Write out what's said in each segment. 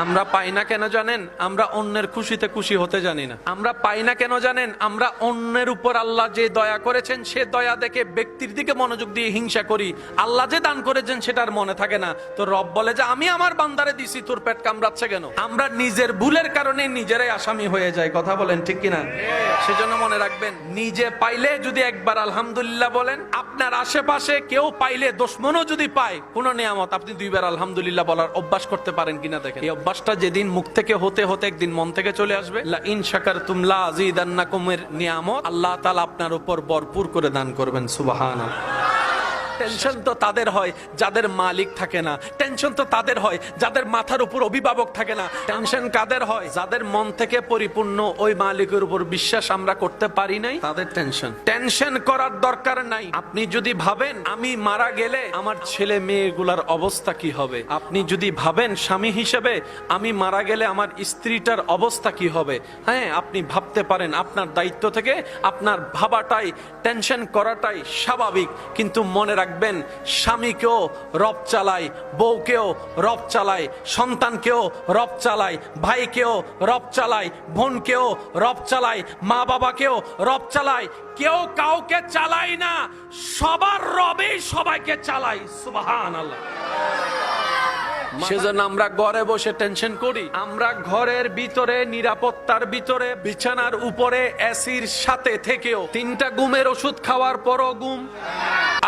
আমরা পাই না কেন জানেন? আমরা অন্যের খুশিতে খুশি হতে জানি না। আমরা পাই না কেন জানেন? আমরা অন্যের উপর আল্লাহ যে দয়া করেছেন সে দয়া দেখে ব্যক্তির দিকে মনোযোগ দিয়ে হিংসা করি। আল্লাহ যে দান করেছেন সেটার মনে থাকে না। তো রব বলে যে আমি আমার বান্দারে দিছি, তোর পেট কামড়াচ্ছে কেন? আমরা নিজের ভুলের কারণে নিজেরাই আসামি হয়ে যাই। কথা বলেন ঠিক কিনা? সেজন্য মনে রাখবেন, নিজে পাইলে যদি একবার আলহামদুলিল্লাহ বলেন, আপনার আশেপাশে কেউ পাইলে দুশমনও যদি পায় কোন নিয়ামত, আপনি দুইবার আলহামদুলিল্লাহ বলার অভ্যাস করতে পারেন কিনা দেখেন। এই অভ্যাসটা যেদিন মুখ থেকে হতে হতে একদিন মন থেকে চলে আসবে, লা ইন শাকারতুম লা আযীদান্নাকুমের নিয়ামত আল্লাহ তাআলা আপনার উপর ভরপুর করে দান করবেন। সুবহানাল্লাহ। টেনশন তো তাদের হয় যাদের মালিক থাকে না। টেনশন তো তাদের হয় যাদের মাথার উপর অভিভাবক থাকে না। টেনশন কাদের হয়? যাদের মন থেকে পরিপূর্ণ ওই মালিকের উপর বিশ্বাস আমরা করতে পারি নাই, তাদের টেনশন। টেনশন করার দরকার নাই। আপনি যদি ভাবেন আমি মারা গেলে আমার ছেলে মেয়েগুলার অবস্থা কি হবে, আপনি যদি ভাবেন স্বামী হিসেবে আমি মারা গেলে আমার স্ত্রীটার অবস্থা কি হবে, হ্যাঁ আপনি ভাবতে পারেন। আপনার দায়িত্ব থেকে আপনার ভাবাটাই, টেনশন করাটাই স্বাভাবিক। কিন্তু মনে রাখবেন, স্বামীকেও রব চালায়, বউকেও রব চালায়, সন্তানকেও রব চালায়, ভাইকেও রব চালায়, বোনকেও রব চালায়, মা বাবাকেও রব চালায়। কেউ কাউকে চালায় না, সবার রবেই সবাইকে চালায়। সুবহানাল্লাহ। সেজন্য আমরা ঘরে বসে টেনশন করি। আমরা ঘরের ভিতরে, নিরাপত্তার ভিতরে, বিছানার উপরে এসির সাথে থেকেও 3টা ঘুমের ওষুধ খাওয়ার পরও ঘুম।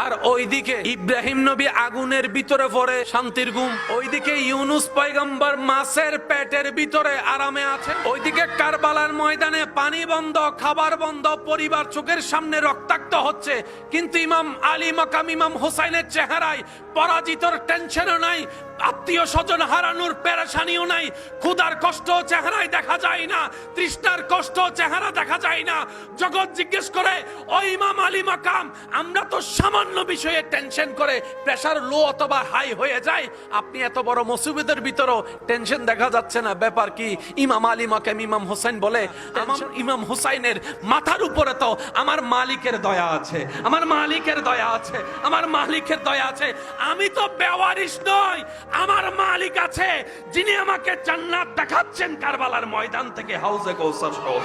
আর ওইদিকে ইব্রাহিম নবী আগুনের ভিতরে পড়ে শান্তির ঘুম। ওইদিকে ইউনুস পয়গম্বর মাছের পেটের ভিতরে আরামে আছে। ওইদিকে কারবালার ময়দানে পানি বন্ধ, খাবার বন্ধ, পরিবার চোখের সামনে রক্তাক্ত হচ্ছে। কিন্তু ইমাম আলী মাকাম ইমাম হোসাইনের চেহারায় পরাজিতর টেনশনও নাই, আত্মীয় স্বজন হারানোর পেরেশানিও নাই, ক্ষুধার কষ্ট চেহারায় দেখা যায় না, তৃষ্ণার কষ্ট চেহারা দেখা যায় না। জগৎ জিজ্ঞেস করে, ও ইমাম আলী মাকাম, আমরা তো সামান্য বিষয়ে টেনশন করে প্রেসার লো অথবা হাই হয়ে যায়, আপনি এত বড় মুসিবতের ভিতরেও টেনশন দেখা যাচ্ছে না, ব্যাপার কি? ইমাম আলী মাকাম ইমাম হোসেন বলে, ইমাম হোসাইনের মাথার উপরে তো আমার মালিকের দয়া আছে, আমার মালিকের দয়া আছে, আমার মালিকের দয়া আছে। আমি তো বেওয়ারিশ নই, আমার মালিক আছে যিনি আমাকে জান্নাত দেখাচ্ছেন কারবালার ময়দান থেকে হাউজে কৌসার সহ।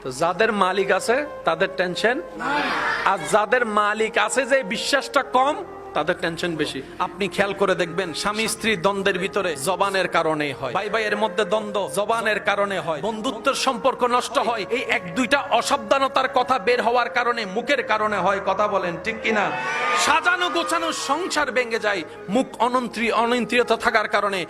তো যাদের মালিক আছে তাদের টেনশন নাই, আর যাদের মালিক আছে যে বিশ্বাসটা কম তাদের টেনশন বেশি। আপনি খেয়াল করে দেখবেন, স্বামী স্ত্রী দ্বন্দ্বের ভিতরে জবানের কারণে হয়, ভাই ভাইয়ের মধ্যে দ্বন্দ্ব জবানের কারণে হয়, বন্ধুত্বের সম্পর্ক নষ্ট হয় এই 1-2টা অসাবধানতার কথা বের হওয়ার কারণে, মুখের কারণে হয়। কথা বলেন ঠিক কিনা? সাজানো গোছানো সংসার ভেঙে যায় মুখ অনিয়ন্ত্রিত থাকার কারণে,